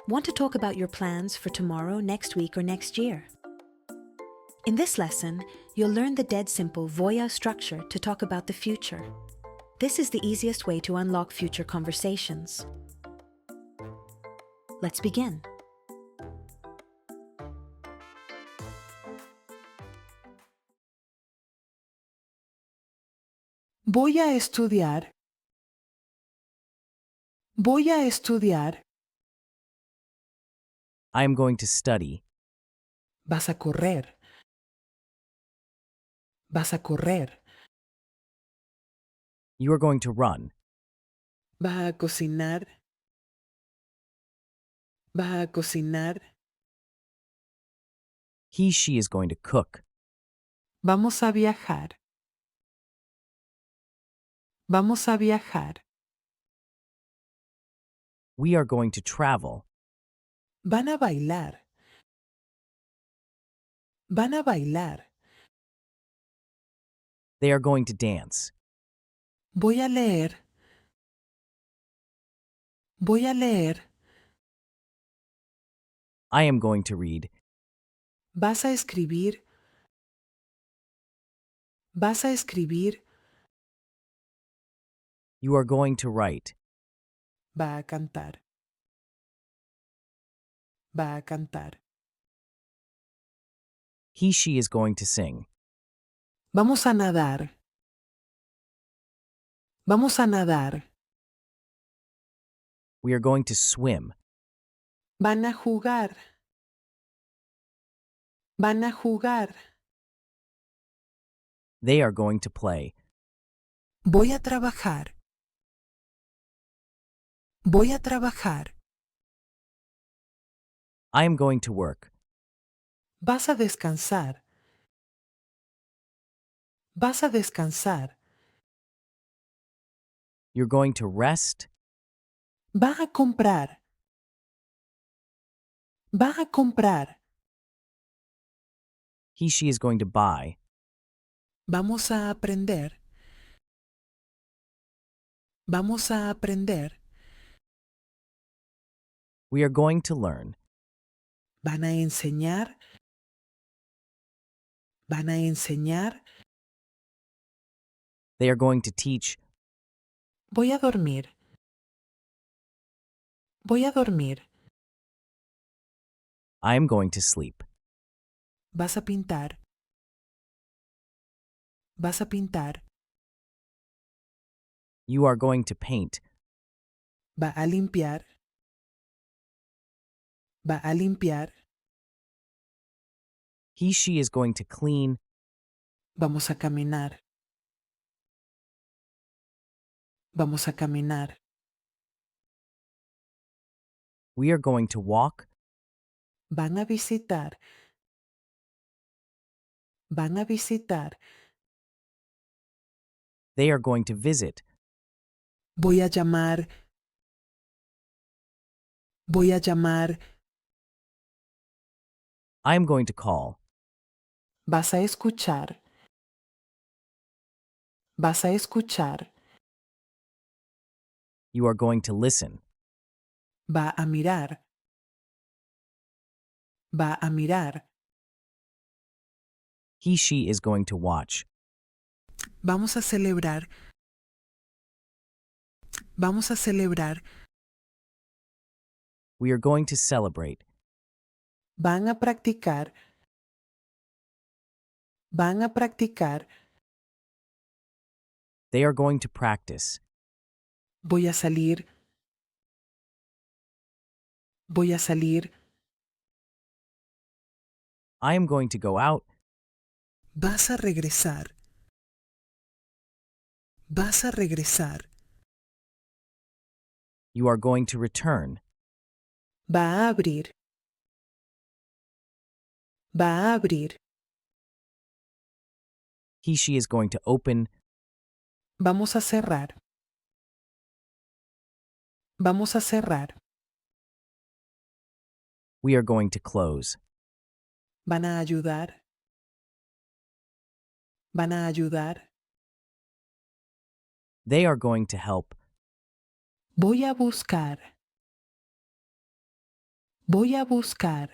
Want to talk about your plans for tomorrow, next week, or next year? In this lesson, you'll learn the dead simple voya structure to talk about the future. This is the easiest way to unlock future conversations. Let's begin. Voy a estudiar. Voy a estudiar. I am going to study. Vas a correr. Vas a correr. You are going to run. Va a cocinar. Va a cocinar. She is going to cook. Vamos a viajar. Vamos a viajar. We are going to travel. Van a bailar. Van a bailar. They are going to dance. Voy a leer. Voy a leer. I am going to read. Vas a escribir. Vas a escribir. You are going to write. Va a cantar. Va a cantar. She is going to sing. Vamos a nadar. Vamos a nadar. We are going to swim. Van a jugar. Van a jugar. They are going to play. Voy a trabajar. Voy a trabajar. I am going to work. Vas a descansar. Vas a descansar. You're going to rest. Va a comprar. Va a comprar. She is going to buy. Vamos a aprender. Vamos a aprender. We are going to learn. Van a enseñar. Van a enseñar. They are going to teach. Voy a dormir. Voy a dormir. I am going to sleep. Vas a pintar. Vas a pintar. You are going to paint. Va a limpiar. Va a limpiar. She is going to clean. Vamos a caminar. Vamos a caminar. We are going to walk. Van a visitar. Van a visitar. They are going to visit. Voy a llamar. Voy a llamar. I am going to call. Vas a escuchar. Vas a escuchar. You are going to listen. Va a mirar. Va a mirar. She is going to watch. Vamos a celebrar. Vamos a celebrar. We are going to celebrate. Van a practicar. Van a practicar. They are going to practice. Voy a salir. Voy a salir. I am going to go out. Vas a regresar. Vas a regresar. You are going to return. Va a abrir. Va a abrir. She is going to open. Vamos a cerrar. Vamos a cerrar. We are going to close. Van a ayudar. Van a ayudar. They are going to help. Voy a buscar. Voy a buscar.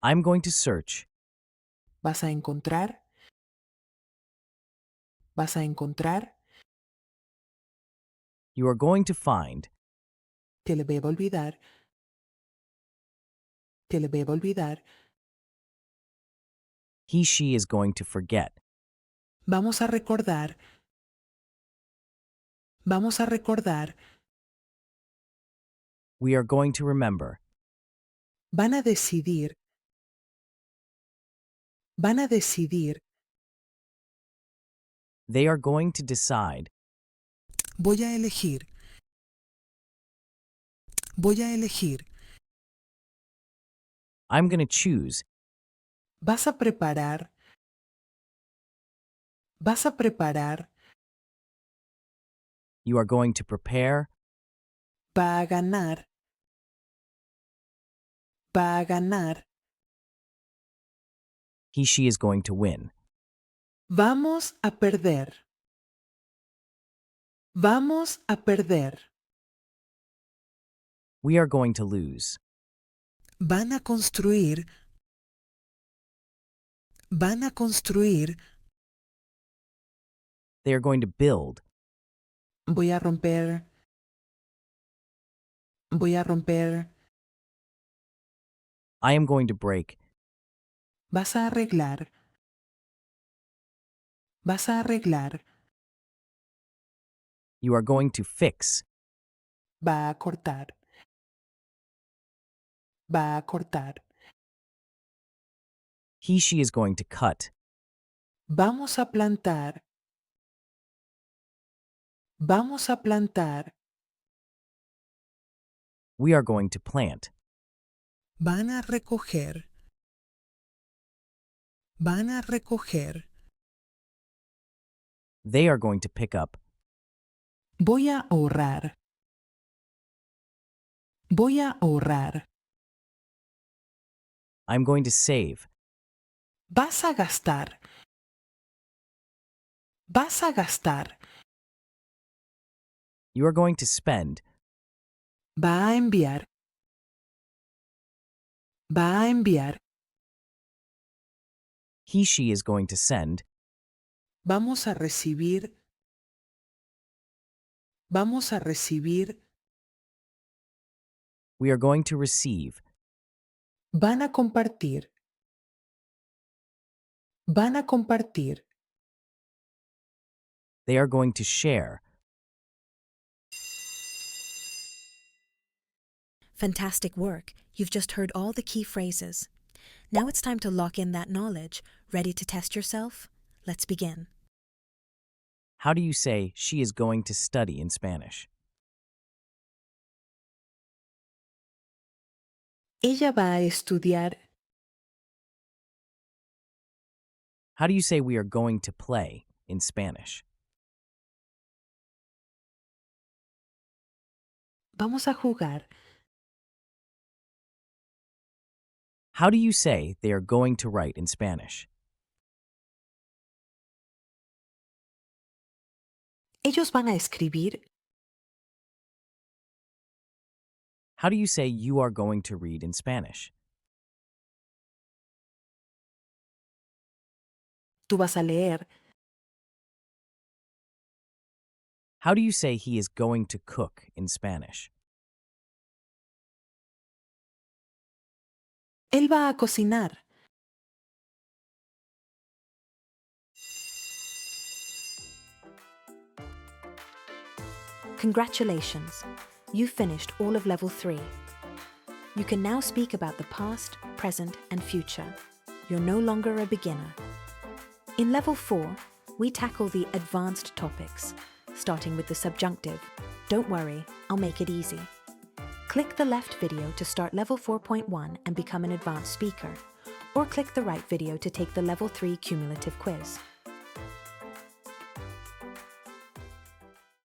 I'm going to search. Vas a encontrar. Vas a encontrar. You are going to find. Te le voy a olvidar. Te le voy a olvidar. He, she is going to forget. Vamos a recordar. Vamos a recordar. We are going to remember. Van a decidir. Van a decidir. They are going to decide. Voy a elegir. Voy a elegir. I'm going to choose. Vas a preparar. Vas a preparar. You are going to prepare. Va a ganar. Va a ganar. He, she is going to win. Vamos a perder. Vamos a perder. We are going to lose. Van a construir. Van a construir. They are going to build. Voy a romper. Voy a romper. I am going to break. Vas a arreglar. Vas a arreglar. You are going to fix. Va a cortar. Va a cortar. He, she is going to cut. Vamos a plantar. Vamos a plantar. We are going to plant. Van a recoger. Van a recoger. They are going to pick up. Voy a ahorrar. Voy a ahorrar. I'm going to save. Vas a gastar. Vas a gastar. You are going to spend. Va a enviar. Va a enviar. He, she is going to send. Vamos a recibir. Vamos a recibir. We are going to receive. Van a compartir. Van a compartir. They are going to share. Fantastic work. You've just heard all the key phrases. Now it's time to lock in that knowledge. Ready to test yourself? Let's begin. How do you say she is going to study in Spanish? Ella va a estudiar. How do you say we are going to play in Spanish? Vamos a jugar. How do you say they are going to write in Spanish? Ellos van a escribir. How do you say you are going to read in Spanish? Tú vas a leer. How do you say he is going to cook in Spanish? Él va a cocinar. Congratulations! You've finished all of Level 3. You can now speak about the past, present, and future. You're no longer a beginner. In Level 4, we tackle the advanced topics, starting with the subjunctive. Don't worry, I'll make it easy. Click the left video to start Level 4.1 and become an advanced speaker, or click the right video to take the Level 3 cumulative quiz.